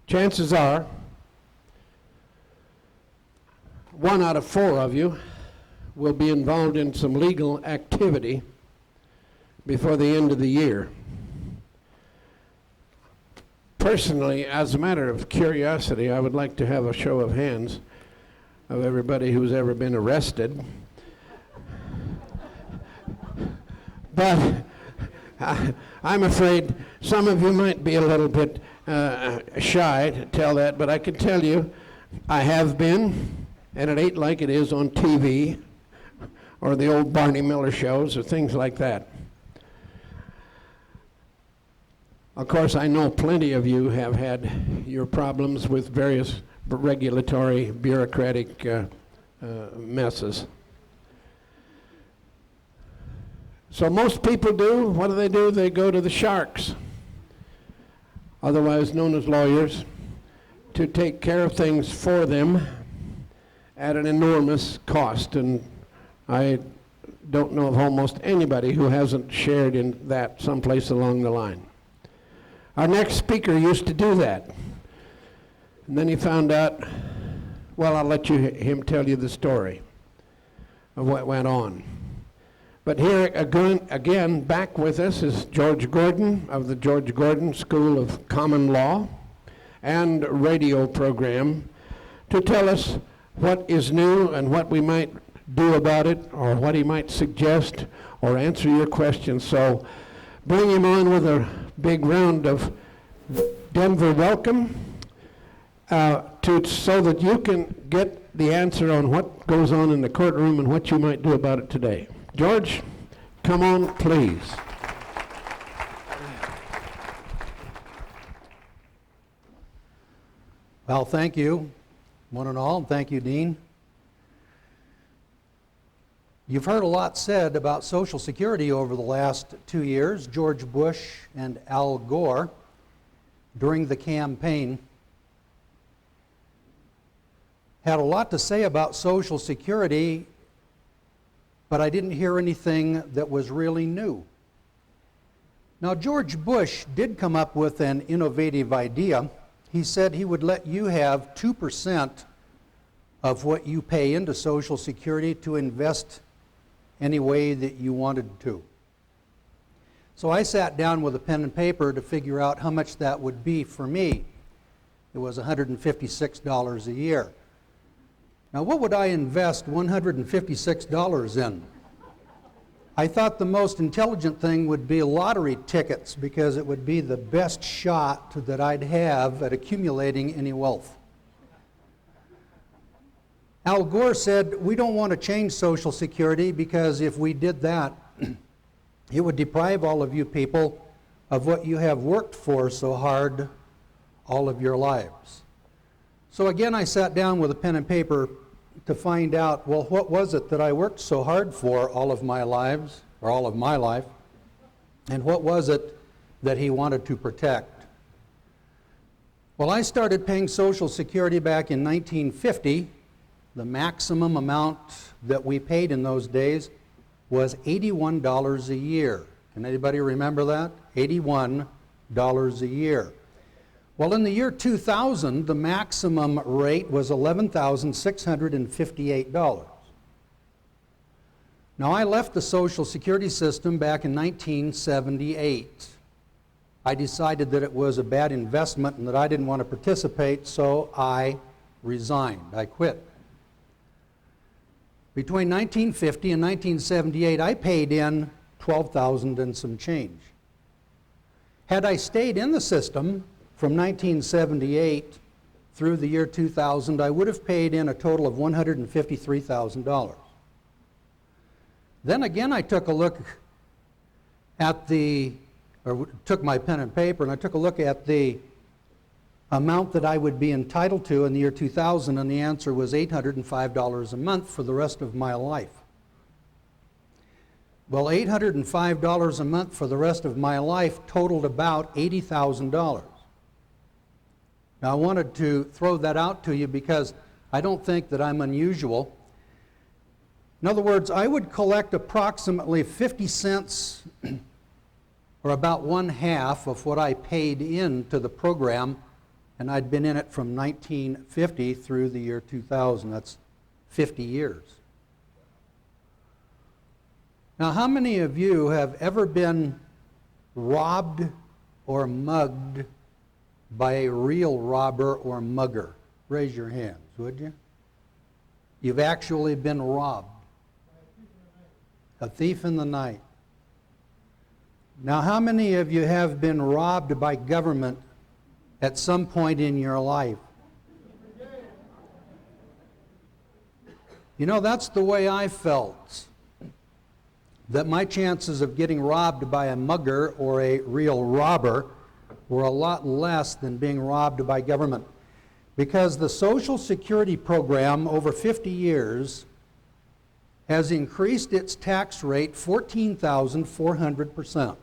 chances are 1 out of 4 of you will be involved in some legal activity before the end of the year. Personally, as a matter of curiosity, I would like to have a show of hands of everybody who's ever been arrested. But I'm afraid some of you might be a little bit shy to tell that, but I can tell you I have been, and it ain't like it is on TV or the old Barney Miller shows or things like that. Of course, I know plenty of you have had your problems with various regulatory, bureaucratic messes. So most people do, what do? They go to the sharks, otherwise known as lawyers, to take care of things for them at an enormous cost. And I don't know of almost anybody who hasn't shared in that someplace along the line. Our next speaker used to do that. And then he found out, well, I'll let him tell you the story of what went on. But here again, back with us is George Gordon of the George Gordon School of Common Law and radio program to tell us what is new and what we might do about it, or what he might suggest, or answer your questions. So bring him on with a big round of Denver welcome so that you can get the answer on what goes on in the courtroom and what you might do about it today. George, come on, please. Well, thank you, one and all, and thank you, Dean. You've heard a lot said about Social Security over the last 2 years. George Bush and Al Gore, during the campaign, had a lot to say about Social Security, but I didn't hear anything that was really new. Now, George Bush did come up with an innovative idea. He said he would let you have 2% of what you pay into Social Security to invest any way that you wanted to. So I sat down with a pen and paper to figure out how much that would be for me. It was $156 a year. Now, what would I invest $156 in? I thought the most intelligent thing would be lottery tickets, because it would be the best shot that I'd have at accumulating any wealth. Al Gore said, we don't want to change Social Security because if we did that, it would deprive all of you people of what you have worked for so hard all of your lives. So again, I sat down with a pen and paper to find out, well, what was it that I worked so hard for all of my lives, or all of my life, and what was it that he wanted to protect? Well, I started paying Social Security back in 1950. The maximum amount that we paid in those days was $81 a year. Can anybody remember that? $81 a year. Well, in the year 2000, the maximum rate was $11,658. Now, I left the Social Security system back in 1978. I decided that it was a bad investment and that I didn't want to participate, so I resigned. I quit. Between 1950 and 1978, I paid in $12,000 and some change. Had I stayed in the system from 1978 through the year 2000, I would have paid in a total of $153,000. Then again, I took a look at took my pen and paper, and I took a look at the amount that I would be entitled to in the year 2000, and the answer was $805 a month for the rest of my life. Well, $805 a month for the rest of my life totaled about $80,000. Now, I wanted to throw that out to you because I don't think that I'm unusual. In other words, I would collect approximately 50 cents or about 1/2 of what I paid into the program And I'd been in it from 1950 through the year 2000. That's 50 years. Now, how many of you have ever been robbed or mugged by a real robber or mugger? Raise your hands, would you? You've actually been robbed. A thief in the night. Now, how many of you have been robbed by government at some point in your life? You know, that's the way I felt. That my chances of getting robbed by a mugger or a real robber were a lot less than being robbed by government. Because the Social Security program over 50 years has increased its tax rate 14,400%.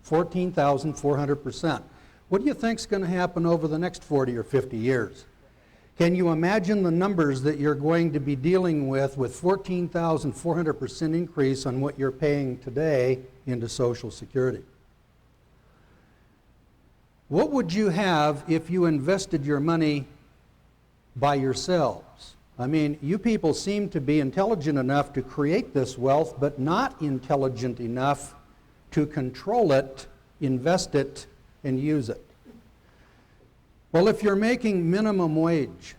14,400%. What do you think is going to happen over the next 40 or 50 years? Can you imagine the numbers that you're going to be dealing with 14,400% increase on what you're paying today into Social Security? What would you have if you invested your money by yourselves? I mean, you people seem to be intelligent enough to create this wealth, but not intelligent enough to control it, invest it, and use it. Well, if you're making minimum wage,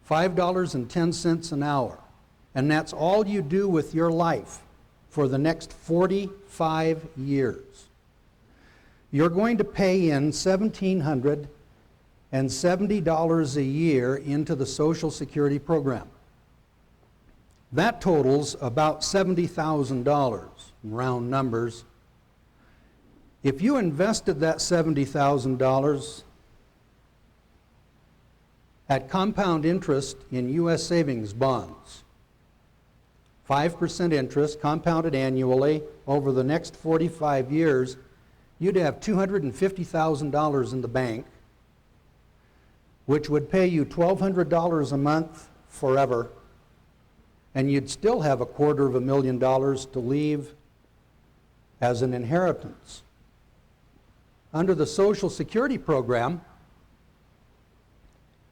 $5.10 an hour, and that's all you do with your life for the next 45 years, you're going to pay in $1,770 a year into the Social Security program. That totals about $70,000, round numbers. If you invested that $70,000 at compound interest in U.S. savings bonds, 5% interest compounded annually over the next 45 years, you'd have $250,000 in the bank, which would pay you $1,200 a month forever, and you'd still have $250,000 to leave as an inheritance. Under the Social Security program,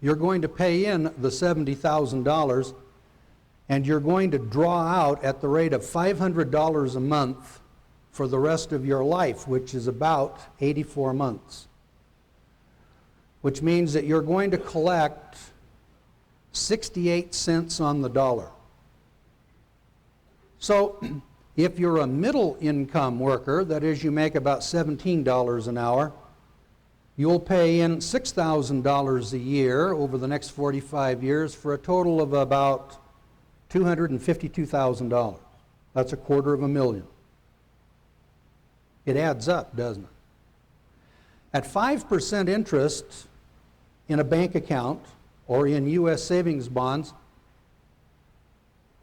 you're going to pay in the $70,000, and you're going to draw out at the rate of $500 a month for the rest of your life, which is about 84 months. Which means that you're going to collect 68 cents on the dollar. So, if you're a middle income worker, that is, you make about $17 an hour, you'll pay in $6,000 a year over the next 45 years for a total of about $252,000. That's $250,000. It adds up, doesn't it? At 5% interest in a bank account or in U.S. savings bonds,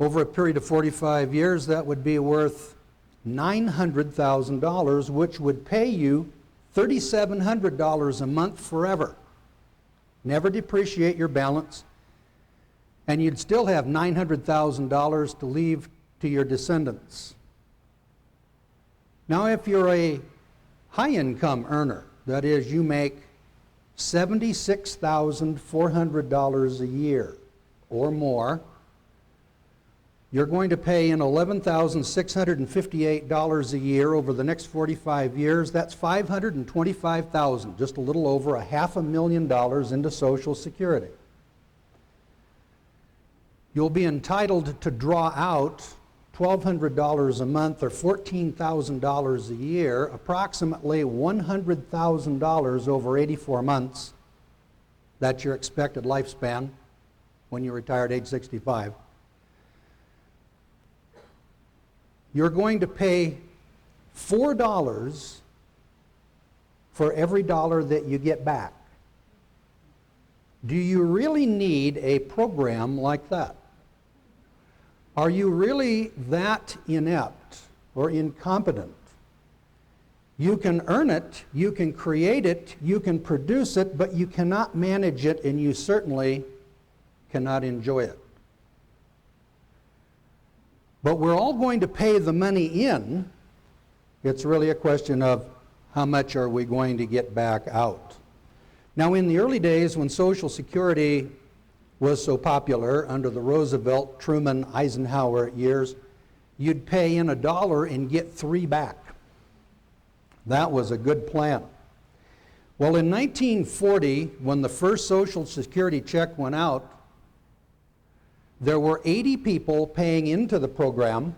over a period of 45 years, that would be worth $900,000, which would pay you $3,700 a month forever. Never depreciate your balance, and you'd still have $900,000 to leave to your descendants. Now, if you're a high-income earner, that is, you make $76,400 a year or more, you're going to pay in $11,658 a year over the next 45 years. That's $525,000, just a little over $500,000 into Social Security. You'll be entitled to draw out $1,200 a month or $14,000 a year, approximately $100,000 over 84 months. That's your expected lifespan when you retire at age 65. You're going to pay $4 for every dollar that you get back. Do you really need a program like that? Are you really that inept or incompetent? You can earn it, you can create it, you can produce it, but you cannot manage it, and you certainly cannot enjoy it. But we're all going to pay the money in. It's really a question of how much are we going to get back out. Now, in the early days when Social Security was so popular under the Roosevelt, Truman, Eisenhower years, you'd pay in $1 and get 3 back. That was a good plan. Well, in 1940, when the first Social Security check went out, there were 80 people paying into the program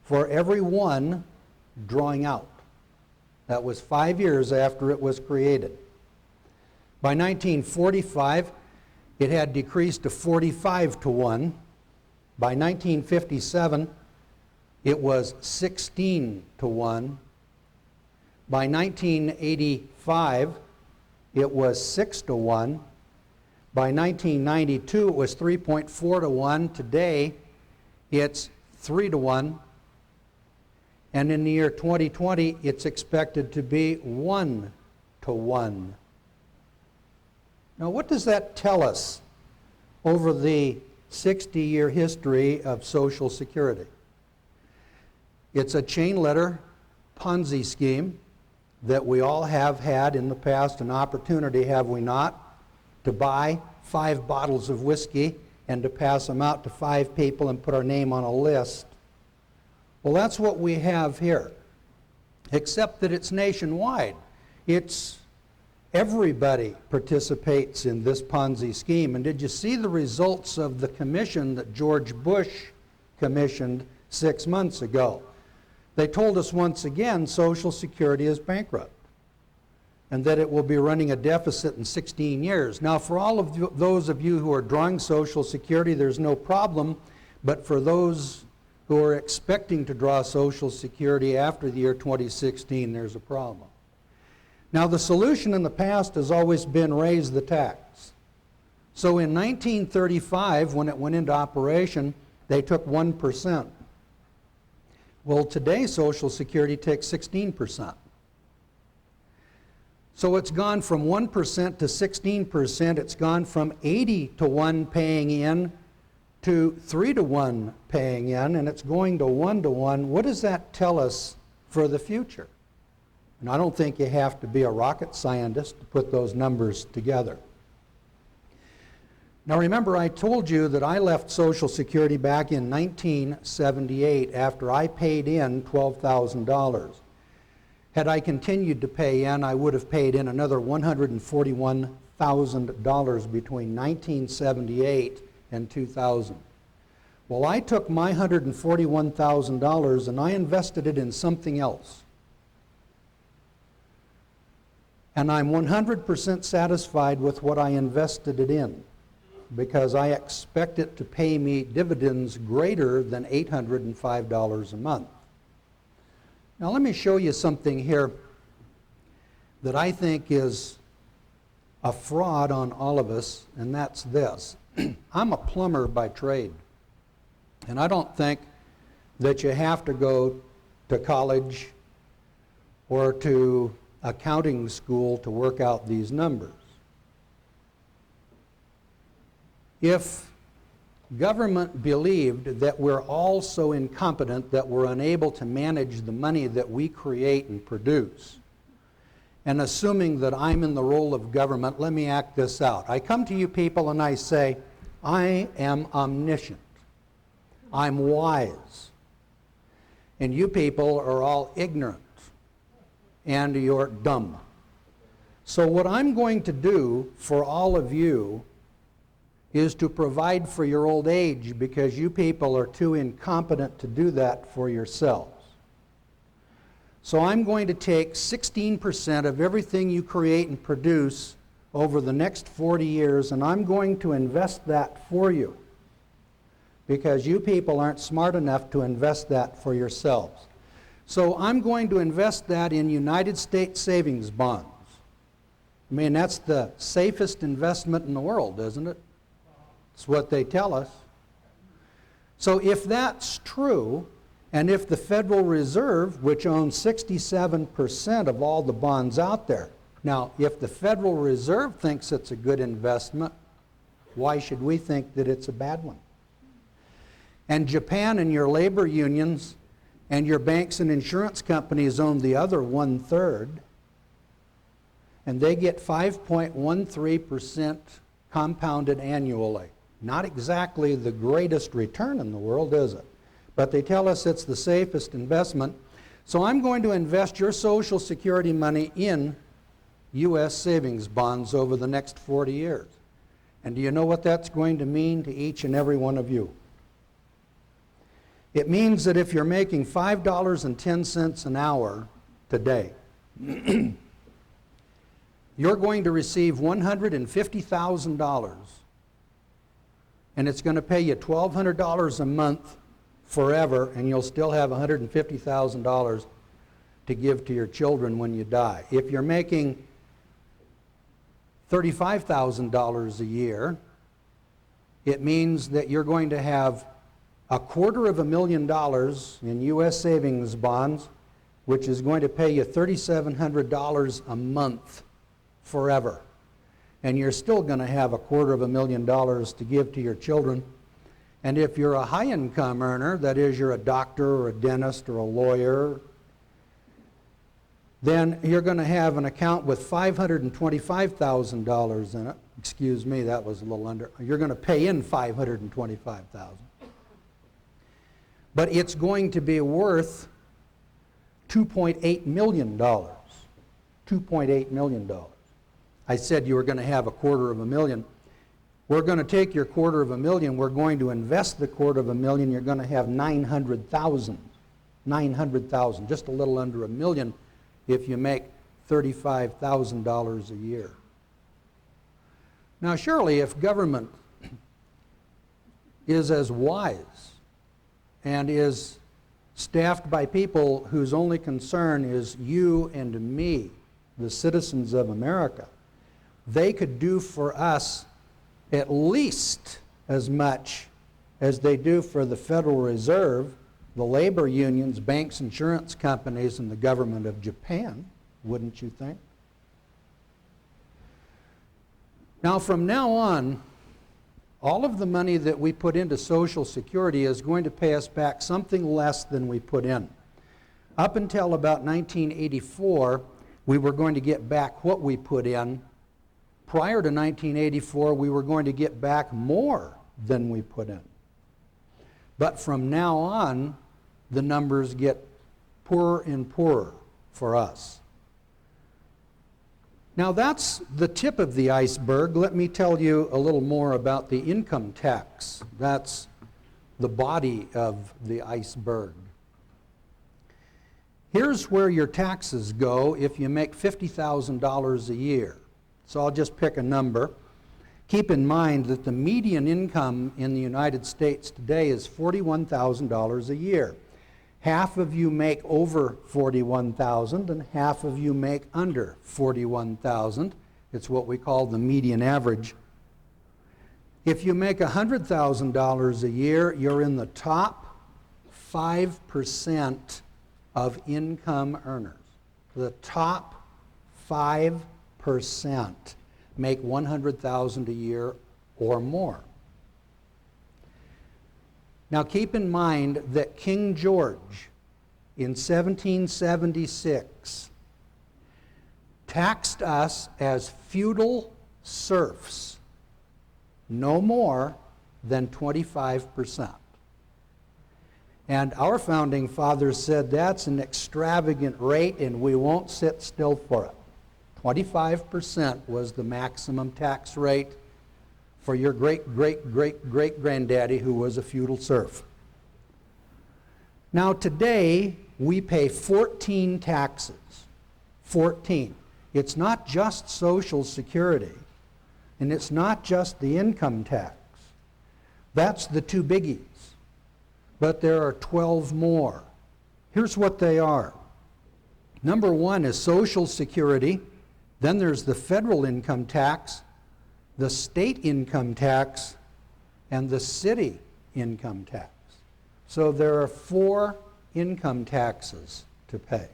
for every one drawing out. That was 5 years after it was created. By 1945, it had decreased to 45 to 1. By 1957, it was 16 to 1. By 1985, it was 6 to 1. By 1992, it was 3.4 to 1. Today, it's 3 to 1. And in the year 2020, it's expected to be 1 to 1. Now, what does that tell us over the 60-year history of Social Security? It's a chain letter Ponzi scheme that we all have had in the past an opportunity, have we not, to buy 5 bottles of whiskey and to pass them out to 5 people and put our name on a list. Well, that's what we have here, except that it's nationwide. Everybody participates in this Ponzi scheme. And did you see the results of the commission that George Bush commissioned 6 months ago? They told us once again Social Security is bankrupt and that it will be running a deficit in 16 years. Now, for all of those of you who are drawing Social Security, there's no problem. But for those who are expecting to draw Social Security after the year 2016, there's a problem. Now, the solution in the past has always been raise the tax. So in 1935, when it went into operation, they took 1%. Well, today Social Security takes 16%. So it's gone from 1% to 16%. It's gone from 80 to 1 paying in to 3 to 1 paying in, and it's going to 1 to 1. What does that tell us for the future? And I don't think you have to be a rocket scientist to put those numbers together. Now remember, I told you that I left Social Security back in 1978 after I paid in $12,000. Had I continued to pay in, I would have paid in another $141,000 between 1978 and 2000. Well, I took my $141,000 and I invested it in something else. And I'm 100% satisfied with what I invested it in, because I expect it to pay me dividends greater than $805 a month. Now let me show you something here that I think is a fraud on all of us, and that's this. I'm a plumber by trade, and I don't think that you have to go to college or to accounting school to work out these numbers. If government believed that we're all so incompetent that we're unable to manage the money that we create and produce, and assuming that I'm in the role of government, let me act this out. I come to you people and I say, I am omniscient. I'm wise. And you people are all ignorant. And you're dumb. So what I'm going to do for all of you is to provide for your old age, because you people are too incompetent to do that for yourselves. So I'm going to take 16% of everything you create and produce over the next 40 years, and I'm going to invest that for you, because you people aren't smart enough to invest that for yourselves. So I'm going to invest that in United States savings bonds. I mean, that's the safest investment in the world, isn't it? It's what they tell us. So if that's true, and if the Federal Reserve, which owns 67% of all the bonds out there, now if the Federal Reserve thinks it's a good investment, why should we think that it's a bad one? And Japan and your labor unions and your banks and insurance companies own the other 1/3. and they get 5.13% compounded annually. Not exactly the greatest return in the world, is it? But they tell us it's the safest investment. So I'm going to invest your Social Security money in U.S. savings bonds over the next 40 years. And do you know what that's going to mean to each and every one of you? It means that if you're making $5.10 an hour today, you're going to receive $150,000, and it's going to pay you $1,200 a month forever, and you'll still have $150,000 to give to your children when you die. If you're making $35,000 a year, it means that you're going to have $250,000 in U.S. savings bonds, which is going to pay you $3,700 a month forever. And you're still going to have $250,000 to give to your children. And if you're a high income earner, that is, you're a doctor or a dentist or a lawyer, then you're going to have an account with $525,000 in it. Excuse me, that was a little under. You're going to pay in $525,000. But it's going to be worth $2.8 million. $2.8 million. I said you were going to have $250,000. We're going to take your $250,000. We're going to invest the $250,000. You're going to have $900,000. $900,000, just a little under $1 million if you make $35,000 a year. Now, surely if government is as wise and is staffed by people whose only concern is you and me, the citizens of America, they could do for us at least as much as they do for the Federal Reserve, the labor unions, banks, insurance companies, and the government of Japan, wouldn't you think? Now, from now on, all of the money that we put into Social Security is going to pay us back something less than we put in. Up until about 1984, we were going to get back what we put in. Prior to 1984, we were going to get back more than we put in. But from now on, the numbers get poorer and poorer for us. Now that's the tip of the iceberg. Let me tell you a little more about the income tax. That's the body of the iceberg. Here's where your taxes go if you make $50,000 a year. So I'll just pick a number. Keep in mind that the median income in the United States today is $41,000 a year. Half of you make over $41,000 and half of you make under $41,000. It's what we call the median average. If you make $100,000 a year, you're in the top 5% of income earners. The top 5% make $100,000 a year or more. Now keep in mind that King George in 1776 taxed us as feudal serfs no more than 25%. And our founding fathers said that's an extravagant rate and we won't sit still for it. 25% was the maximum tax rate for your great-great-great-great-granddaddy who was a feudal serf. Now today, we pay 14 taxes. 14. It's not just Social Security, and it's not just the income tax. That's the two biggies. But there are 12 more. Here's what they are. Number one is Social Security. Then there's the federal income tax, the state income tax, and the city income tax. So there are 4 income taxes to pay.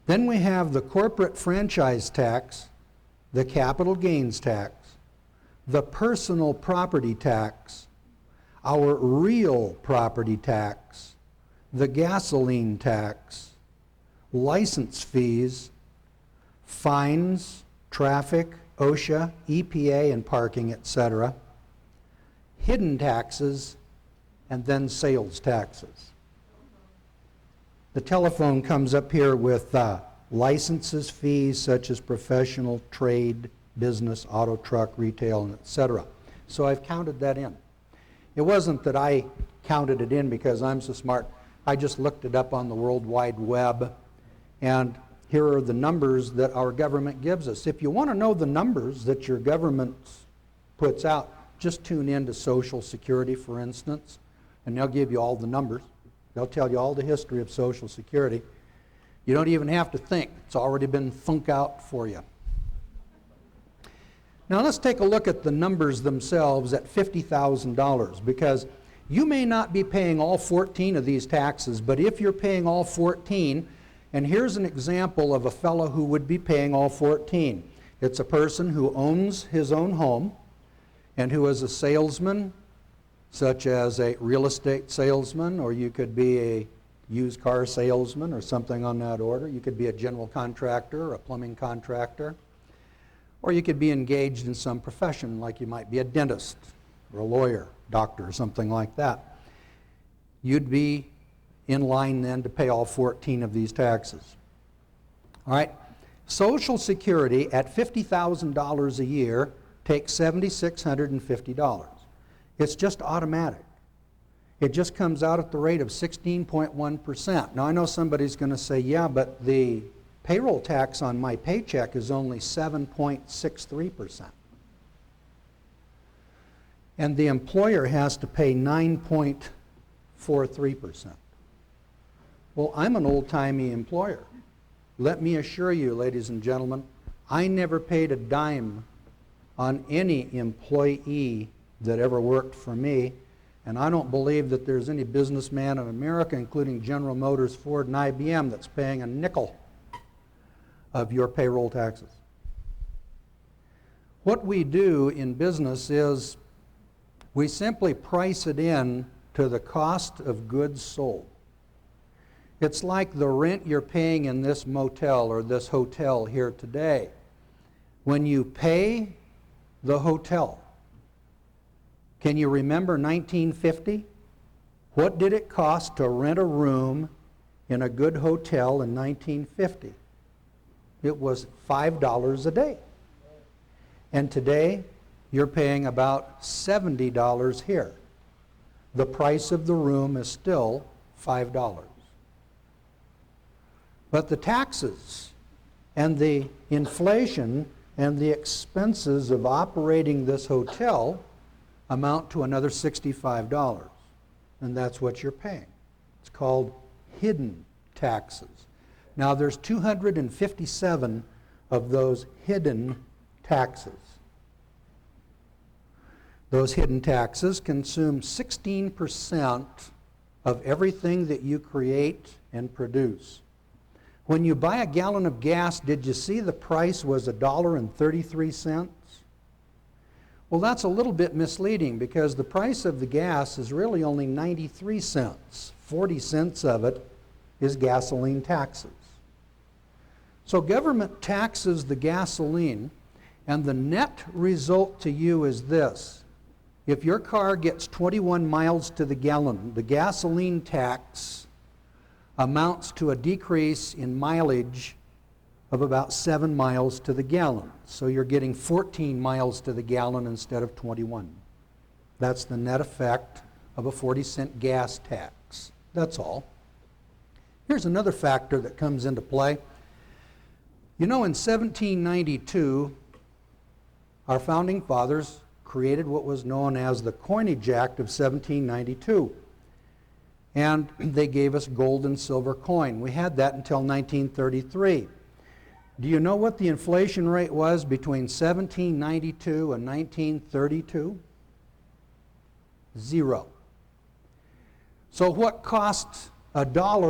Then we have the corporate franchise tax, the capital gains tax, the personal property tax, our real property tax, the gasoline tax, license fees, fines, traffic, OSHA, EPA, and parking, etc., hidden taxes, and then sales taxes. The telephone comes up here with licenses, fees such as professional, trade, business, auto, truck, retail, and etc. So I've counted that in. It wasn't that I counted it in because I'm so smart. I just looked it up on the World Wide Web, and here are the numbers that our government gives us. If you want to know the numbers that your government puts out, just tune in to Social Security, for instance, and they'll give you all the numbers. They'll tell you all the history of Social Security. You don't even have to think. It's already been thunk out for you. Now let's take a look at the numbers themselves at $50,000, because you may not be paying all 14 of these taxes, but if you're paying all 14, and here's an example of a fellow who would be paying all 14. It's a person who owns his own home and who is a salesman, such as a real estate salesman, or you could be a used car salesman or something on that order. You could be a general contractor or a plumbing contractor. Or you could be engaged in some profession, like you might be a dentist or a lawyer, doctor, or something like that. You'd be in line then to pay all 14 of these taxes. All right, Social Security at $50,000 a year takes $7,650. It's just automatic. It just comes out at the rate of 16.1%. Now I know somebody's going to say, yeah, but the payroll tax on my paycheck is only 7.63%. And the employer has to pay 9.43%. Well, I'm an old-timey employer. Let me assure you, ladies and gentlemen, I never paid a dime on any employee that ever worked for me, and I don't believe that there's any businessman in America, including General Motors, Ford, and IBM, that's paying a nickel of your payroll taxes. What we do in business is we simply price it in to the cost of goods sold. It's like the rent you're paying in this motel or this hotel here today. When you pay the hotel, can you remember 1950? What did it cost to rent a room in a good hotel in 1950? It was $5 a day. And today, you're paying about $70 here. The price of the room is still $5. But the taxes and the inflation and the expenses of operating this hotel amount to another $65. And that's what you're paying. It's called hidden taxes. Now there's 257 of those hidden taxes. Those hidden taxes consume 16% of everything that you create and produce. When you buy a gallon of gas, did you see the price was $1.33? Well, that's a little bit misleading because the price of the gas is really only 93 cents. 40 cents of it is gasoline taxes. So government taxes the gasoline, and the net result to you is this. If your car gets 21 miles to the gallon, the gasoline tax amounts to a decrease in mileage of about 7 miles to the gallon. So you're getting 14 miles to the gallon instead of 21. That's the net effect of a 40-cent gas tax. That's all. Here's another factor that comes into play. You know, in 1792, our founding fathers created what was known as the Coinage Act of 1792. And they gave us gold and silver coin. We had that until 1933. Do you know what the inflation rate was between 1792 and 1932? 0. So what cost $1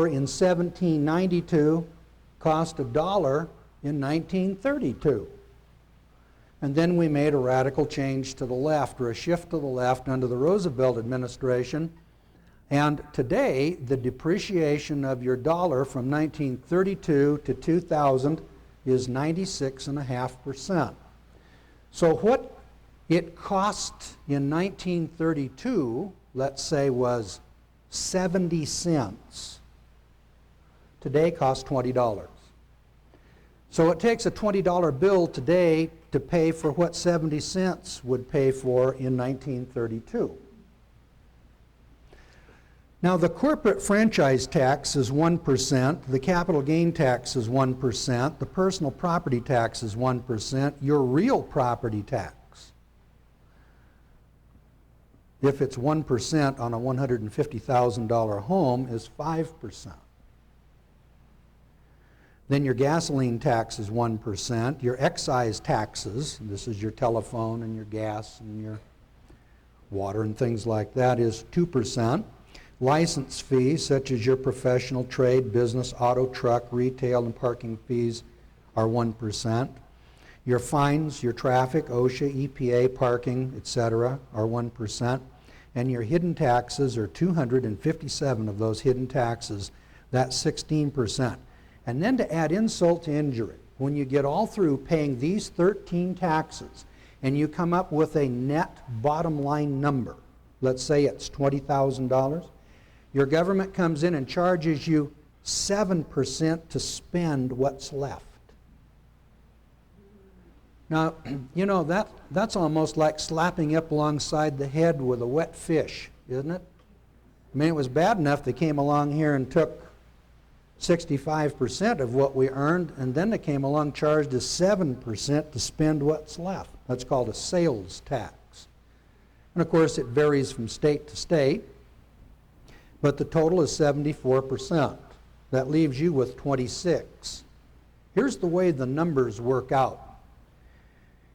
in 1792 cost $1 in 1932. And then we made a radical change to the left, or a shift to the left under the Roosevelt administration. And today, the depreciation of your dollar from 1932 to 2000 is 96.5%. So what it cost in 1932, let's say, was 70 cents. Today costs $20. So it takes a $20 bill today to pay for what 70 cents would pay for in 1932. Now, the corporate franchise tax is 1%, the capital gain tax is 1%, the personal property tax is 1%, your real property tax, if it's 1% on a $150,000 home, is 5%. Then your gasoline tax is 1%, your excise taxes, this is your telephone and your gas and your water and things like that, is 2%. License fees, such as your professional, trade, business, auto, truck, retail, and parking fees, are 1%. Your fines, your traffic, OSHA, EPA, parking, etc., are 1%. And your hidden taxes are 257 of those hidden taxes. That's 16%. And then to add insult to injury, when you get all through paying these 13 taxes and you come up with a net bottom line number, let's say it's $20,000, your government comes in and charges you 7% to spend what's left. Now, you know, that's almost like slapping up alongside the head with a wet fish, isn't it? I mean, it was bad enough they came along here and took 65% of what we earned, and then they came along charged us 7% to spend what's left. That's called a sales tax. And of course, it varies from state to state, but the total is 74%. That leaves you with 26. Here's the way the numbers work out.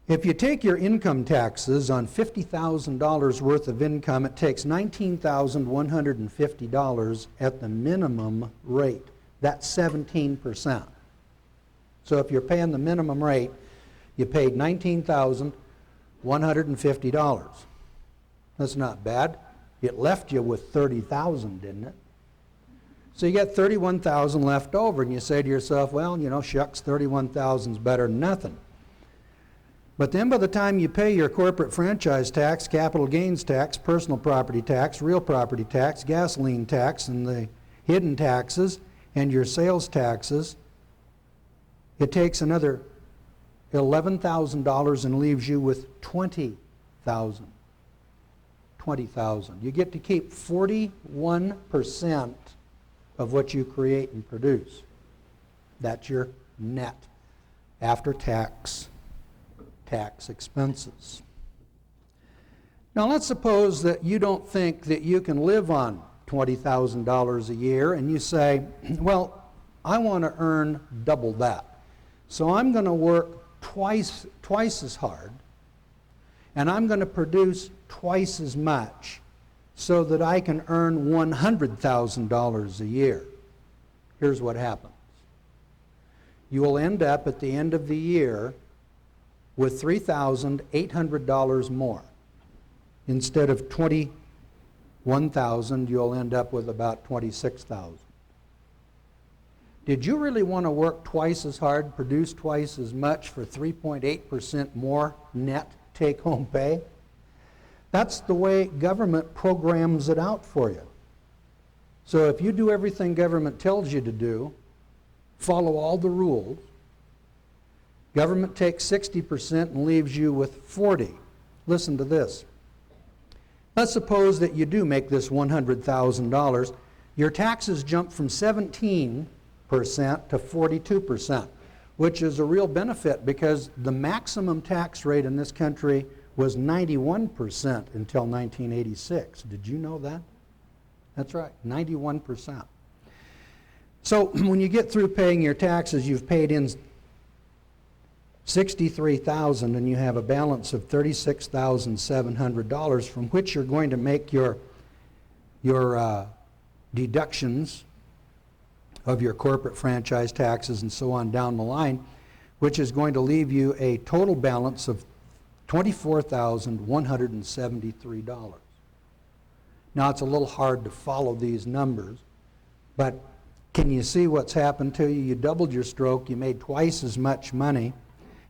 If you take your income taxes on $50,000 worth of income, it takes $19,150 at the minimum rate. That's 17%. So if you're paying the minimum rate, you paid $19,150. That's not bad. It left you with $30,000, didn't it? So you got $31,000 left over, and you say to yourself, well, you know, shucks, $31,000 is better than nothing. But then by the time you pay your corporate franchise tax, capital gains tax, personal property tax, real property tax, gasoline tax, and the hidden taxes, and your sales taxes, it takes another $11,000 and leaves you with $20,000. You get to keep 41% of what you create and produce. That's your net after tax expenses. Now let's suppose that you don't think that you can live on $20,000 a year, and you say, well, I want to earn double that. So I'm going to work twice as hard, and I'm going to produce twice as much so that I can earn $100,000 a year. Here's what happens. You will end up at the end of the year with $3,800 more. Instead of $21,000, you'll end up with about $26,000. Did you really want to work twice as hard, produce twice as much for 3.8% more net take-home pay? That's the way government programs it out for you. So if you do everything government tells you to do, follow all the rules, government takes 60% and leaves you with 40%. Listen to this. Let's suppose that you do make this $100,000. Your taxes jump from 17% to 42%, which is a real benefit because the maximum tax rate in this country was 91% until 1986. Did you know that? That's right, 91%. So when you get through paying your taxes, you've paid in $63,000 and you have a balance of $36,700 from which you're going to make your deductions of your corporate franchise taxes and so on down the line, which is going to leave you a total balance of $24,173. Now it's a little hard to follow these numbers, but Can you see what's happened to you? You doubled your stroke, you made twice as much money.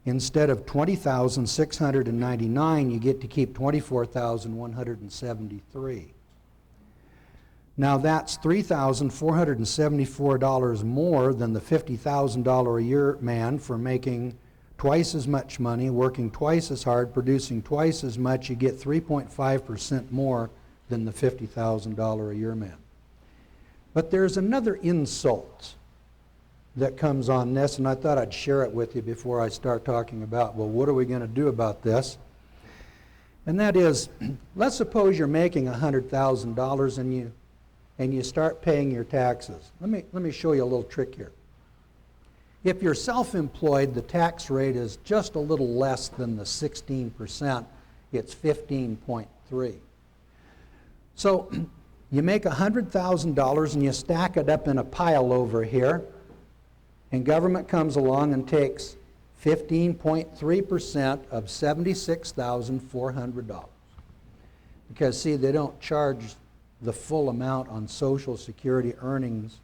Instead of $20,699, you get to keep $24,173. Now that's $3,474 more than the $50,000 a year man for making twice as much money, working twice as hard, producing twice as much. You get 3.5% more than the $50,000 a year man. But there's another insult that comes on this, and I thought I'd share it with you before I start talking about, well, what are we going to do about this? And that is, let's suppose you're making $100,000 and you start paying your taxes. Let me show you a little trick here. If you're self-employed, the tax rate is just a little less than the 16%. It's 15.3. So you make $100,000 and you stack it up in a pile over here, and government comes along and takes 15.3% of $76,400. Because, see, they don't charge the full amount on Social Security earnings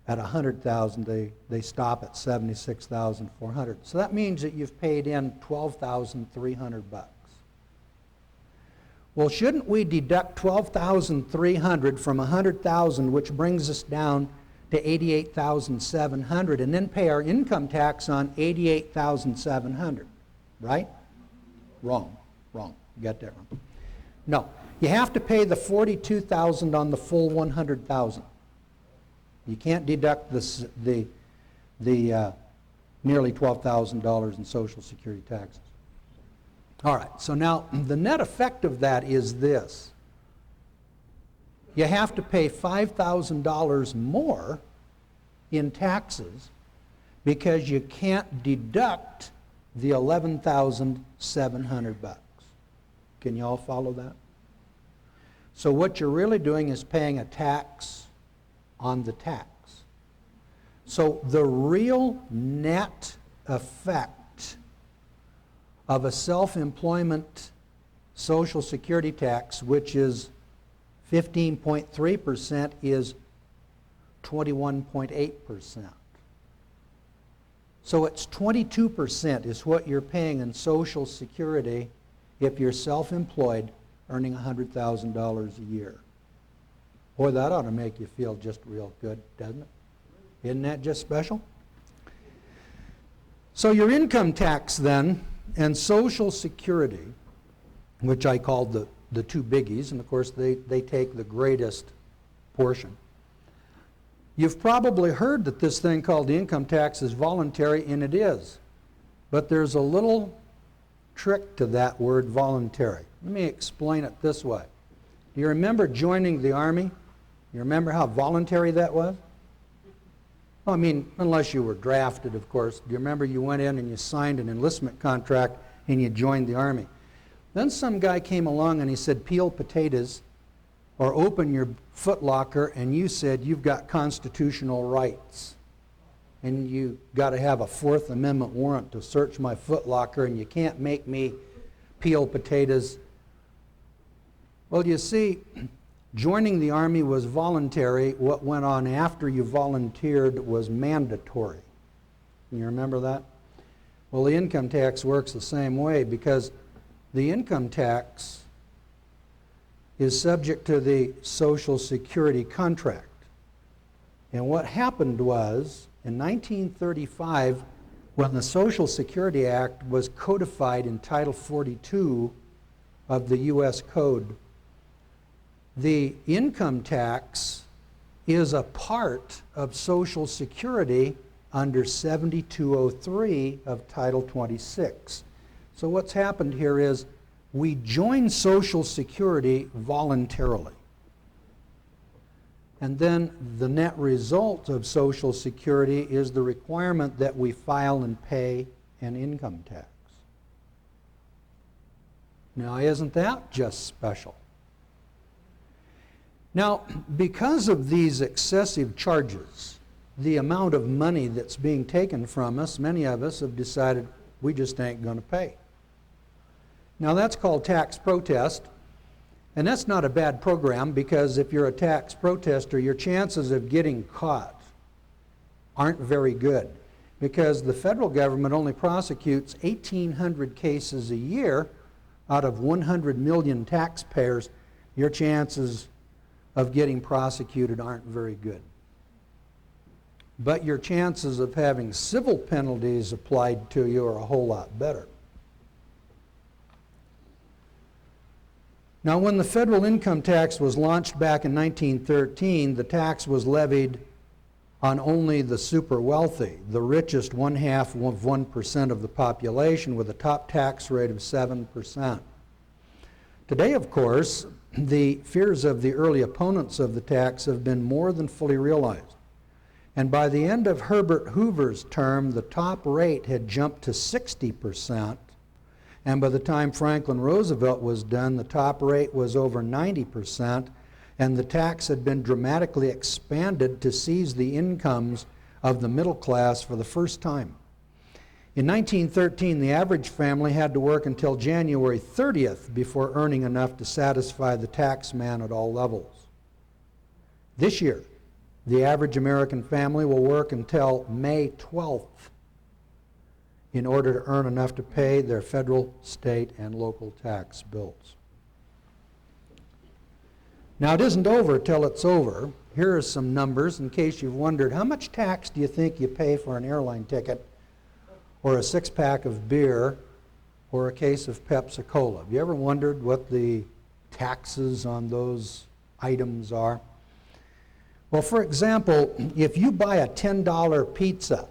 at $100,000. They stop at $76,400. So that means that you've paid in $12,300. Well, shouldn't we deduct $12,300 from $100,000, which brings us down to $88,700, and then pay our income tax on $88,700, right? Wrong. You got that wrong. No, you have to pay the $42,000 on the full $100,000. You can't deduct the nearly $12,000 in Social Security taxes. All right, so now the net effect of that is this. You have to pay $5,000 more in taxes because you can't deduct the $11,700. Can you all follow that? So what you're really doing is paying a tax on the tax. So the real net effect of a self-employment Social Security tax, which is 15.3%, is 21.8%. So it's 22% is what you're paying in Social Security if you're self-employed earning $100,000 a year. Boy, that ought to make you feel just real good, doesn't it? Isn't that just special? So your income tax then and Social Security, which I called the two biggies, and of course they take the greatest portion. You've probably heard that this thing called the income tax is voluntary, and it is. But there's a little trick to that word voluntary. Let me explain it this way. Do you remember joining the Army? You remember how voluntary that was? Well, I mean, unless you were drafted, of course. Do you remember you went in and you signed an enlistment contract and you joined the Army? Then some guy came along and he said, peel potatoes or open your footlocker, and you said you've got constitutional rights. And you got to have a Fourth Amendment warrant to search my footlocker, and you can't make me peel potatoes. Well, you see, joining the Army was voluntary. What went on after you volunteered was mandatory. You remember that? Well, the income tax works the same way, because the income tax is subject to the Social Security contract. And what happened was, in 1935, when the Social Security Act was codified in Title 42 of the U.S. Code, the income tax is a part of Social Security under 7203 of Title 26. So what's happened here is we join Social Security voluntarily. And then the net result of Social Security is the requirement that we file and pay an income tax. Now, isn't that just special? Now, because of these excessive charges, the amount of money that's being taken from us, many of us have decided we just ain't going to pay. Now, that's called tax protest. And that's not a bad program, because if you're a tax protester, your chances of getting caught aren't very good, because the federal government only prosecutes 1,800 cases a year out of 100 million taxpayers. Your chances of getting prosecuted aren't very good. But your chances of having civil penalties applied to you are a whole lot better. Now, when the federal income tax was launched back in 1913, the tax was levied on only the super wealthy, the richest 0.5% of the population, with a top tax rate of 7%. Today, of course, the fears of the early opponents of the tax have been more than fully realized. And by the end of Herbert Hoover's term, the top rate had jumped to 60%. And by the time Franklin Roosevelt was done, the top rate was over 90%. And the tax had been dramatically expanded to seize the incomes of the middle class for the first time. In 1913, the average family had to work until January 30th before earning enough to satisfy the tax man at all levels. This year, the average American family will work until May 12th in order to earn enough to pay their federal, state, and local tax bills. Now, it isn't over till it's over. Here are some numbers in case you've wondered, how much tax do you think you pay for an airline ticket, or a six-pack of beer, or a case of Pepsi-Cola? Have you ever wondered what the taxes on those items are? Well, for example, if you buy a $10 pizza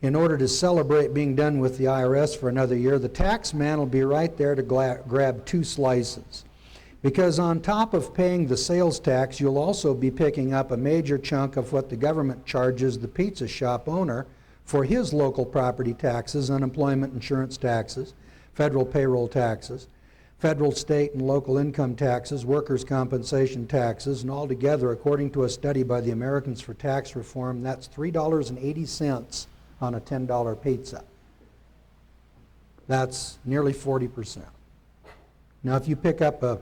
in order to celebrate being done with the IRS for another year, the tax man will be right there to grab 2 slices. Because on top of paying the sales tax, you'll also be picking up a major chunk of what the government charges the pizza shop owner for his local property taxes, unemployment insurance taxes, federal payroll taxes, federal, state, and local income taxes, workers' compensation taxes, and altogether, according to a study by the Americans for Tax Reform, that's $3.80 on a $10 pizza. That's nearly 40%. Now, if you pick up a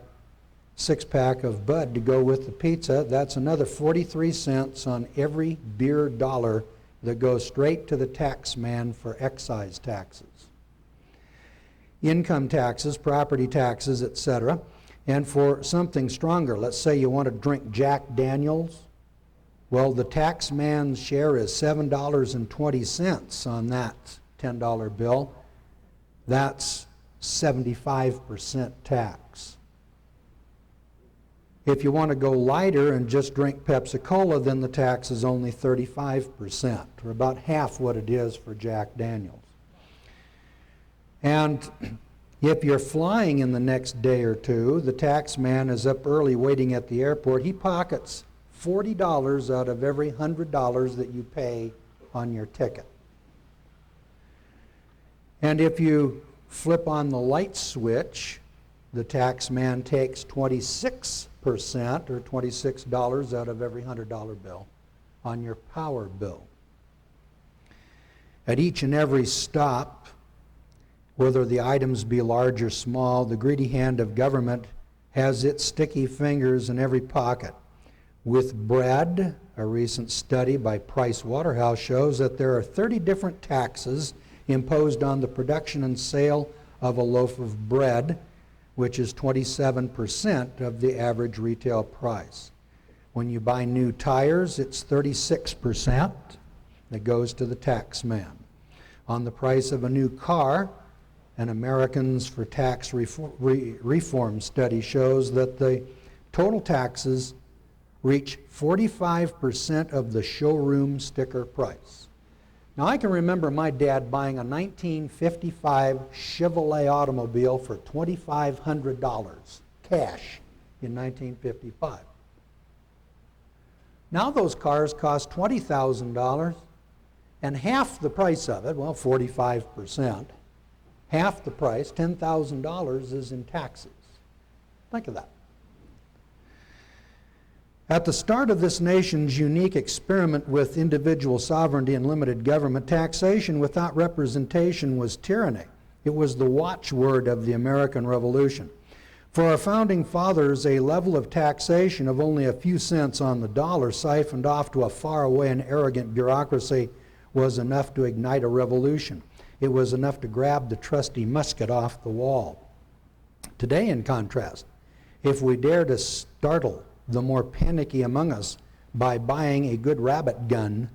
6-pack of Bud to go with the pizza, that's another 43 cents on every beer dollar that goes straight to the tax man for excise taxes, income taxes, property taxes, etc. And for something stronger, let's say you want to drink Jack Daniels, well, the tax man's share is $7.20 on that $10 bill. That's 75% tax. If you want to go lighter and just drink Pepsi-Cola, then the tax is only 35%, or about half what it is for Jack Daniels. And if you're flying in the next day or two, the tax man is up early waiting at the airport. He pockets $40 out of every $100 that you pay on your ticket. And if you flip on the light switch, the tax man takes 26% or $26 out of every $100 bill on your power bill. At each and every stop, whether the items be large or small, the greedy hand of government has its sticky fingers in every pocket. With bread, a recent study by Price Waterhouse shows that there are 30 different taxes imposed on the production and sale of a loaf of bread, which is 27% of the average retail price. When you buy new tires, it's 36% that goes to the tax man. On the price of a new car, an Americans for Tax Reform study shows that the total taxes reach 45% of the showroom sticker price. Now, I can remember my dad buying a 1955 Chevrolet automobile for $2,500 cash in 1955. Now those cars cost $20,000, and half the price of it, well, 45%, half the price, $10,000, is in taxes. Think of that. At the start of this nation's unique experiment with individual sovereignty and limited government, taxation without representation was tyranny. It was the watchword of the American Revolution. For our founding fathers, a level of taxation of only a few cents on the dollar siphoned off to a faraway and arrogant bureaucracy was enough to ignite a revolution. It was enough to grab the trusty musket off the wall. Today, in contrast, if we dare to startle the more panicky among us by buying a good rabbit gun,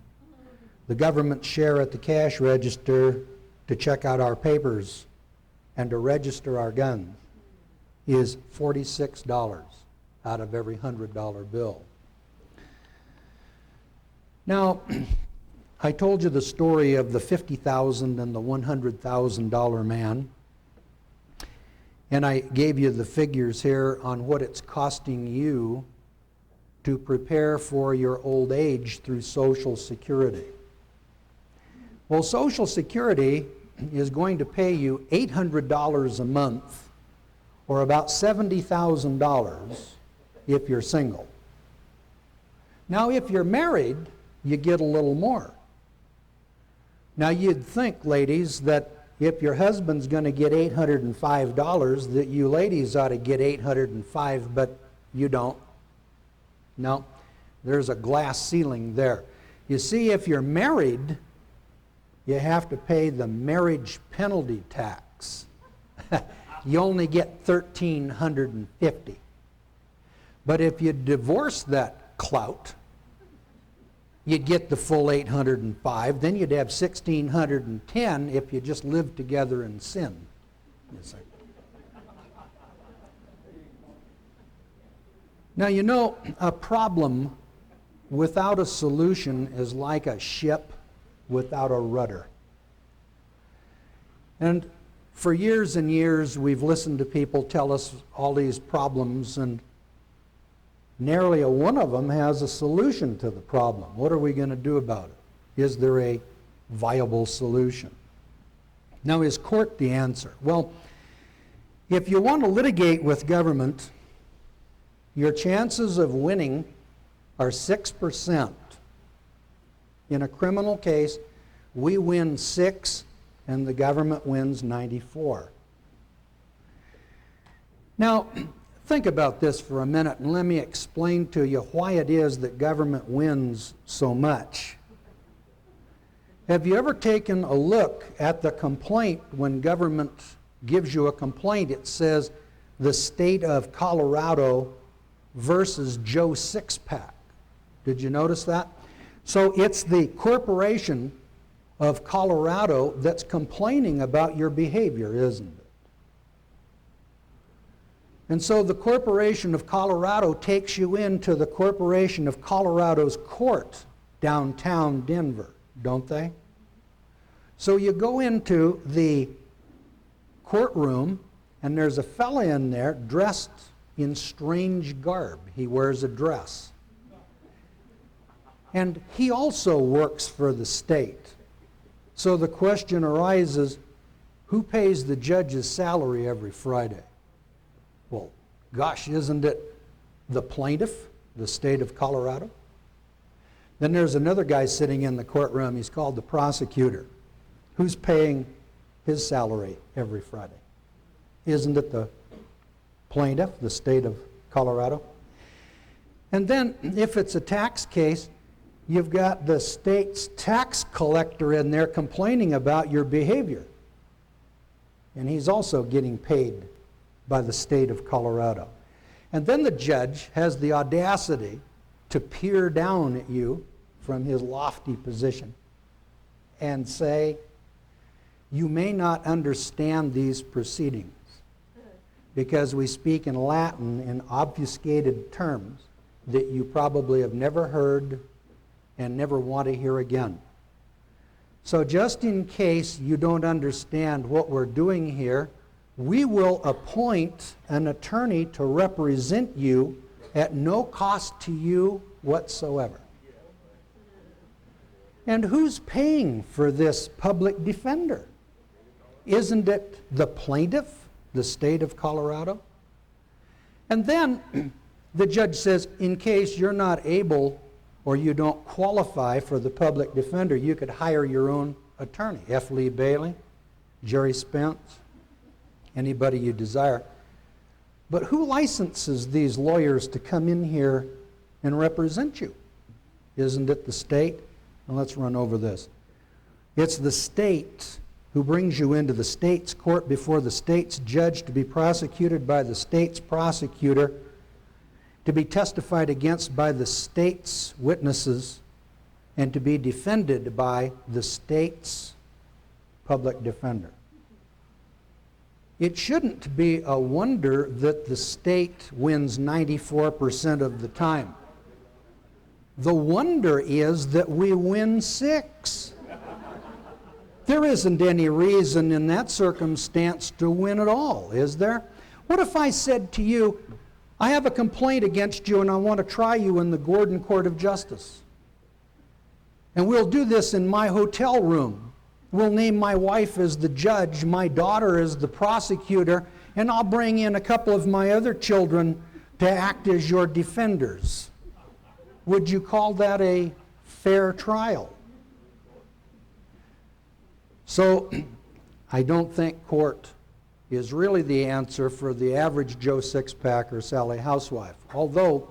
the government's share at the cash register to check out our papers and to register our guns is $46 out of every $100 bill. Now, I told you the story of the $50,000 and the $100,000 man, and I gave you the figures here on what it's costing you to prepare for your old age through Social Security. Well, Social Security is going to pay you $800 a month, or about $70,000 if you're single. Now, if you're married, you get a little more. Now, you'd think, ladies, that if your husband's going to get $805, that you ladies ought to get $805, but you don't. No, there's a glass ceiling there. You see, if you're married, you have to pay the marriage penalty tax. You only get $1,350. But if you divorce that clout, you'd get the full $805. Then you'd have $1,610 if you just lived together in sin. Now, you know, a problem without a solution is like a ship without a rudder. And for years and years, we've listened to people tell us all these problems, and nary a one of them has a solution to the problem. What are we going to do about it? Is there a viable solution? Now, is court the answer? Well, if you want to litigate with government, your chances of winning are 6%. In a criminal case, we win 6 and the government wins 94. Now, think about this for a minute and let me explain to you why it is that government wins so much. Have you ever taken a look at the complaint when government gives you a complaint? It says the state of Colorado versus Joe Sixpack. Did you notice that? So it's the corporation of Colorado that's complaining about your behavior, isn't it? And so the corporation of Colorado takes you into the corporation of Colorado's court downtown Denver, don't they? So you go into the courtroom and there's a fella in there dressed in strange garb. He wears a dress. And he also works for the state. So the question arises, who pays the judge's salary every Friday? Well, gosh, isn't it the plaintiff, the state of Colorado? Then there's another guy sitting in the courtroom, he's called the prosecutor. Who's paying his salary every Friday? Isn't it the plaintiff, the state of Colorado? And then, if it's a tax case, you've got the state's tax collector in there complaining about your behavior. And he's also getting paid by the state of Colorado. And then the judge has the audacity to peer down at you from his lofty position and say, you may not understand these proceedings because we speak in Latin in obfuscated terms that you probably have never heard and never want to hear again. So just in case you don't understand what we're doing here, we will appoint an attorney to represent you at no cost to you whatsoever. And who's paying for this public defender? Isn't it the plaintiff, the state of Colorado? And then the judge says, in case you're not able or you don't qualify for the public defender, you could hire your own attorney. F. Lee Bailey, Jerry Spence, anybody you desire. But who licenses these lawyers to come in here and represent you? Isn't it the state? Now let's run over this. It's the state who brings you into the state's court before the state's judge to be prosecuted by the state's prosecutor, to be testified against by the state's witnesses, and to be defended by the state's public defender. It shouldn't be a wonder that the state wins 94% of the time. The wonder is that we win 6. There isn't any reason in that circumstance to win at all, is there? What if I said to you, I have a complaint against you and I want to try you in the Gordon Court of Justice. And we'll do this in my hotel room. We'll name my wife as the judge, my daughter as the prosecutor, and I'll bring in a couple of my other children to act as your defenders. Would you call that a fair trial? So, I don't think court is really the answer for the average Joe Six-Pack or Sally Housewife. Although,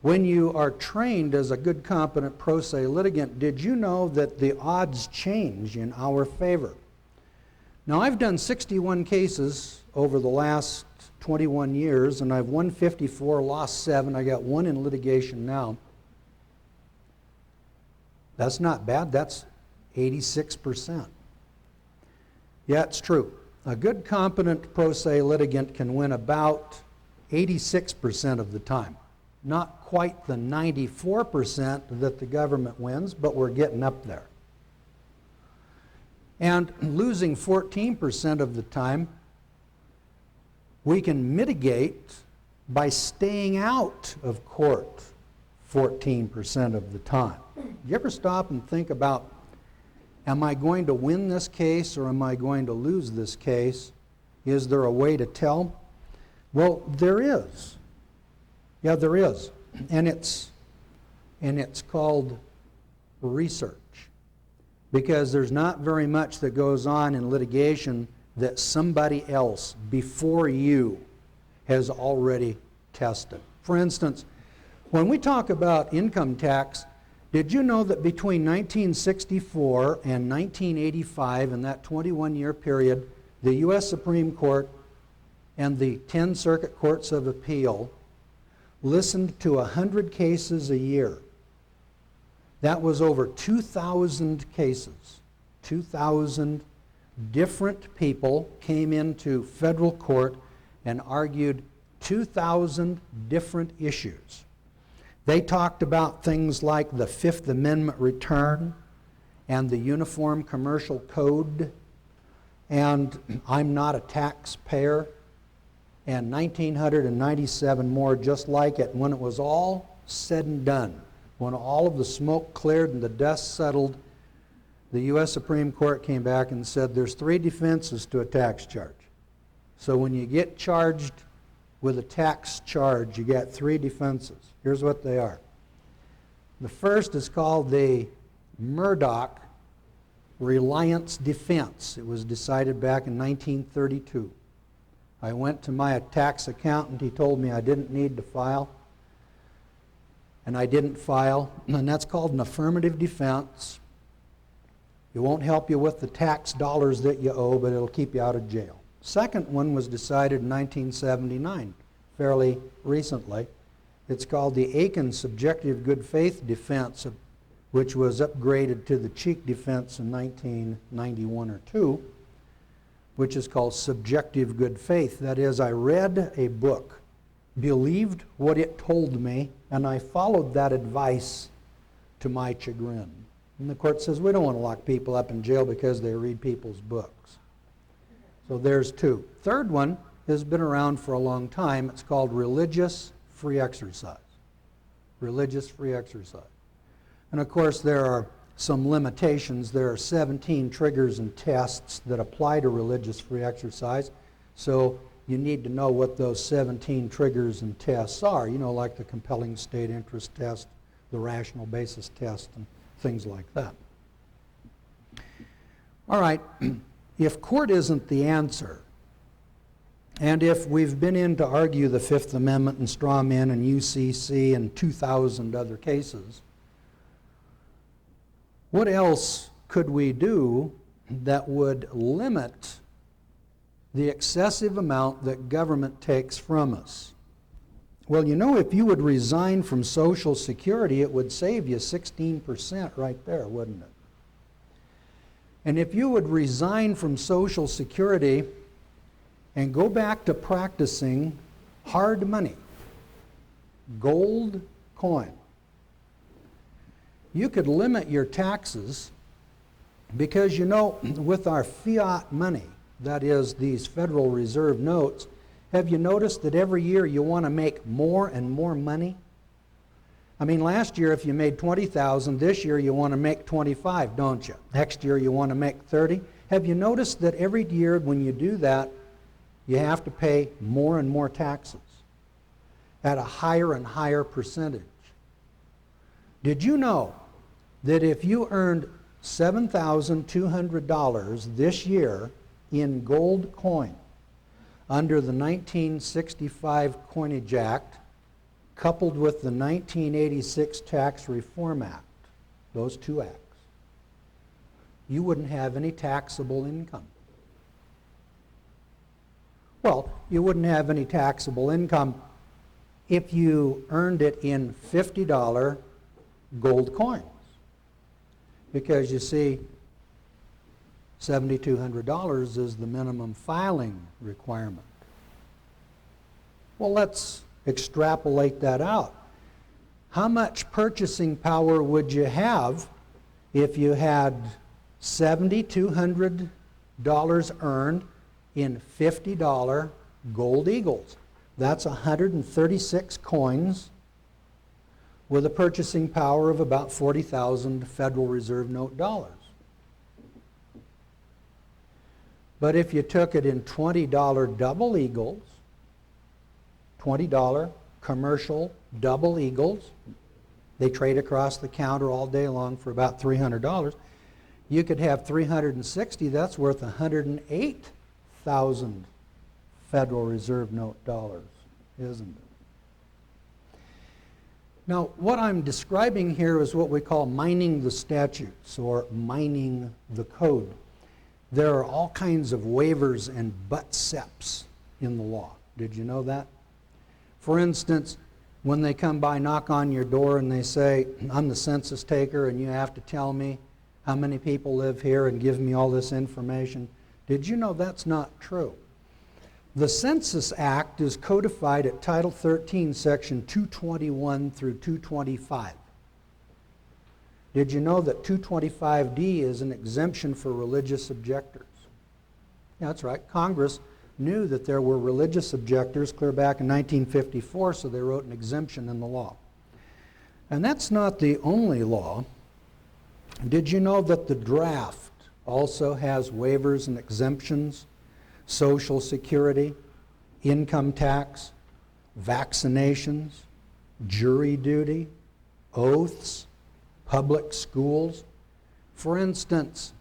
when you are trained as a good, competent pro se litigant, did you know that the odds change in our favor? Now, I've done 61 cases over the last 21 years, and I've won 54, lost 7. I got 1 in litigation now. That's not bad. That's 86%. Yeah, it's true. A good, competent pro se litigant can win about 86% of the time. Not quite the 94% that the government wins, but we're getting up there. And losing 14% of the time, we can mitigate by staying out of court 14% of the time. You ever stop and think about, am I going to win this case or am I going to lose this case? Is there a way to tell? Well, there is. Yeah, there is. And it's called research. Because there's not very much that goes on in litigation that somebody else before you has already tested. For instance, when we talk about income tax, did you know that between 1964 and 1985, in that 21-year period, the U.S. Supreme Court and the 10 Circuit Courts of Appeal listened to 100 cases a year? That was over 2,000 cases. 2,000 different people came into federal court and argued 2,000 different issues. They talked about things like the Fifth Amendment return and the Uniform Commercial Code and I'm not a taxpayer and 1,997 more just like it. When it was all said and done, when all of the smoke cleared and the dust settled, the U.S. Supreme Court came back and said there's 3 defenses to a tax charge. So when you get charged with a tax charge, you get 3 defenses. Here's what they are. The first is called the Murdoch Reliance Defense. It was decided back in 1932. I went to my tax accountant. He told me I didn't need to file. And I didn't file. And that's called an affirmative defense. It won't help you with the tax dollars that you owe, but it'll keep you out of jail. Second one was decided in 1979, fairly recently. It's called the Aiken Subjective Good Faith Defense, which was upgraded to the Cheek Defense in 1991 or 2, which is called Subjective Good Faith. That is, I read a book, believed what it told me, and I followed that advice to my chagrin. And the court says, we don't want to lock people up in jail because they read people's books. So there's 2. Third one has been around for a long time. It's called religious free exercise. Religious free exercise. And of course there are some limitations. There are 17 triggers and tests that apply to religious free exercise. So you need to know what those 17 triggers and tests are. You know, like the compelling state interest test, the rational basis test, and things like that. All right. if court isn't the answer, and if we've been in to argue the Fifth Amendment and straw men and UCC and 2,000 other cases, what else could we do that would limit the excessive amount that government takes from us? Well, you know, if you would resign from Social Security, it would save you 16% right there, wouldn't it? And if you would resign from Social Security and go back to practicing hard money, gold coin, you could limit your taxes because, you know, with our fiat money, that is these Federal Reserve notes, have you noticed that every year you want to make more and more money? I mean, last year if you made 20,000, this year you want to make 25, don't you? Next year you want to make 30. Have you noticed that every year when you do that, you have to pay more and more taxes at a higher and higher percentage? Did you know that if you earned $7,200 this year in gold coin under the 1965 Coinage Act, coupled with the 1986 Tax Reform Act, those two acts, you wouldn't have any taxable income? Well, you wouldn't have any taxable income if you earned it in $50 gold coins. Because you see, $7,200 is the minimum filing requirement. Well, let's extrapolate that out. How much purchasing power would you have if you had $7,200 earned in $50 gold eagles? That's 136 coins with a purchasing power of about 40,000 Federal Reserve note dollars. But if you took it in $20 double eagles, $20 commercial double eagles, they trade across the counter all day long for about $300, you could have 360, that's worth 108,000 Federal Reserve note dollars, isn't it? Now, what I'm describing here is what we call mining the statutes or mining the code. There are all kinds of waivers and but-ceps in the law. Did you know that? For instance, when they come by, knock on your door, and they say, I'm the census taker, and you have to tell me how many people live here and give me all this information. Did you know that's not true? The Census Act is codified at Title 13, Section 221 through 225. Did you know that 225D is an exemption for religious objectors? Yeah, that's right. Congress knew that there were religious objectors clear back in 1954, so they wrote an exemption in the law. And that's not the only law. Did you know that the draft also has waivers and exemptions? Social Security, income tax, vaccinations, jury duty, oaths, public schools. For instance,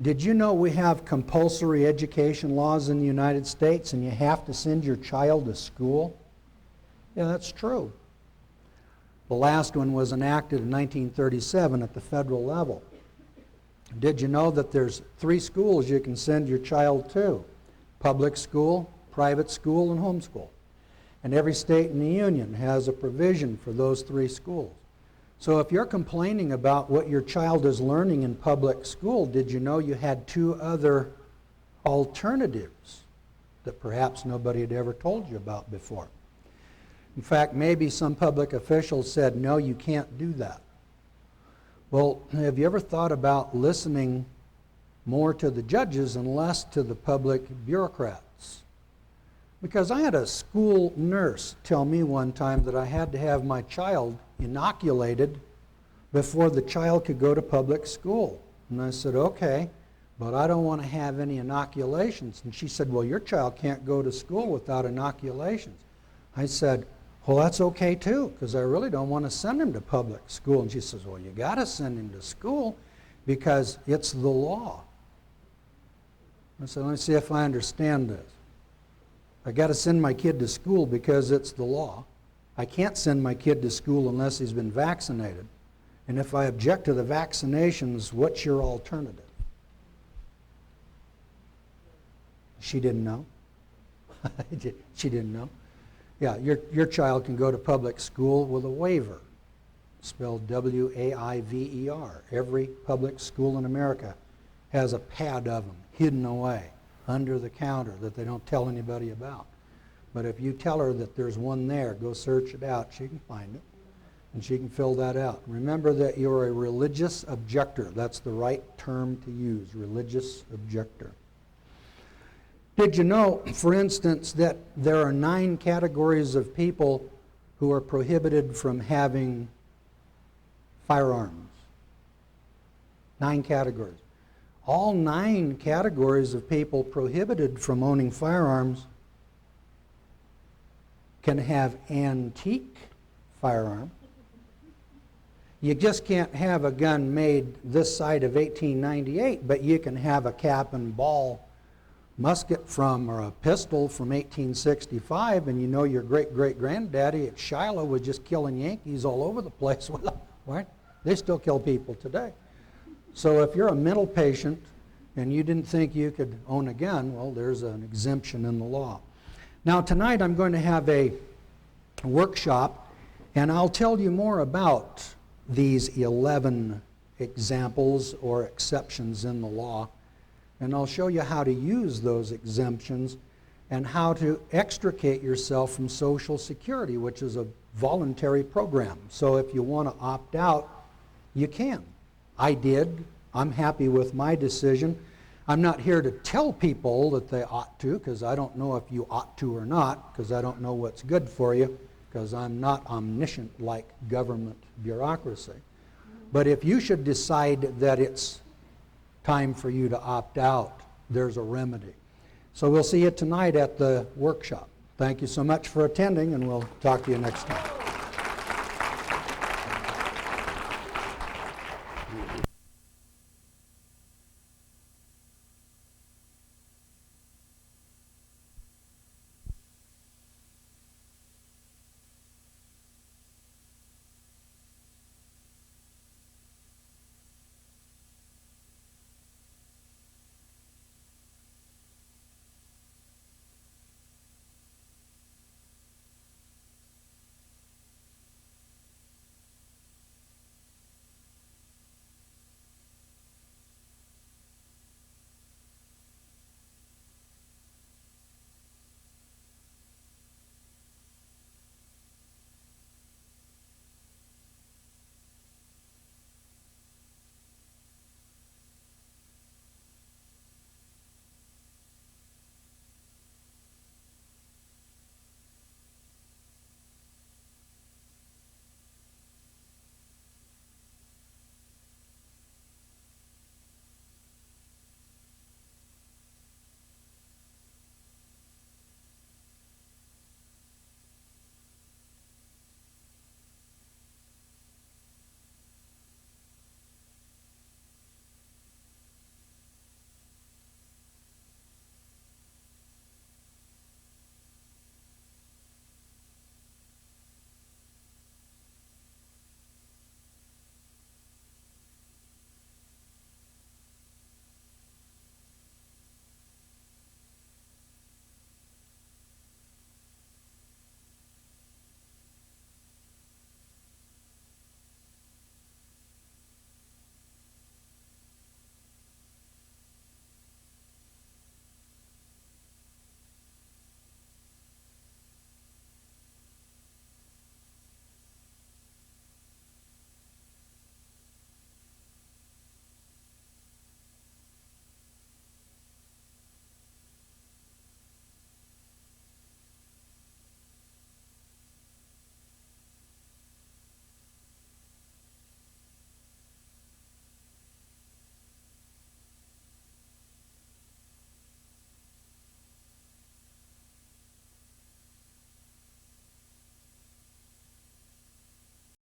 did you know we have compulsory education laws in the United States and you have to send your child to school? Yeah, that's true. The last one was enacted in 1937 at the federal level. Did you know that there's 3 schools you can send your child to? Public school, private school, and homeschool. And every state in the union has a provision for those 3 schools. So if you're complaining about what your child is learning in public school, did you know you had 2 other alternatives that perhaps nobody had ever told you about before? In fact, maybe some public officials said, no, you can't do that. Well, have you ever thought about listening more to the judges and less to the public bureaucrats? Because I had a school nurse tell me one time that I had to have my child inoculated before the child could go to public school. And I said, okay, but I don't want to have any inoculations. And she said, well, your child can't go to school without inoculations. I said, well, that's okay too, because I really don't want to send him to public school. And she says, well, you got to send him to school because it's the law. I said, let me see if I understand this. I got to send my kid to school because it's the law. I can't send my kid to school unless he's been vaccinated. And if I object to the vaccinations, what's your alternative? She didn't know. She didn't know. Yeah, your child can go to public school with a waiver, spelled W-A-I-V-E-R. Every public school in America has a pad of them hidden away under the counter that they don't tell anybody about. But if you tell her that there's one there, go search it out, she can find it, and she can fill that out. Remember that you're a religious objector. That's the right term to use, religious objector. Did you know, for instance, that there are 9 categories of people who are prohibited from having firearms? 9 categories. All 9 categories of people prohibited from owning firearms can have antique firearms. You just can't have a gun made this side of 1898, but you can have a cap and ball musket or a pistol from 1865, and you know your great-great-granddaddy at Shiloh was just killing Yankees all over the place. Well, right? They still kill people today. So if you're a mental patient and you didn't think you could own a gun, well, there's an exemption in the law. Now tonight I'm going to have a workshop, and I'll tell you more about these 11 examples or exceptions in the law. And I'll show you how to use those exemptions and how to extricate yourself from Social Security, which is a voluntary program. So if you want to opt out, you can. I did. I'm happy with my decision. I'm not here to tell people that they ought to, because I don't know if you ought to or not, because I don't know what's good for you, because I'm not omniscient like government bureaucracy. But if you should decide that it's time for you to opt out, there's a remedy. So we'll see you tonight at the workshop. Thank you so much for attending, and we'll talk to you next time.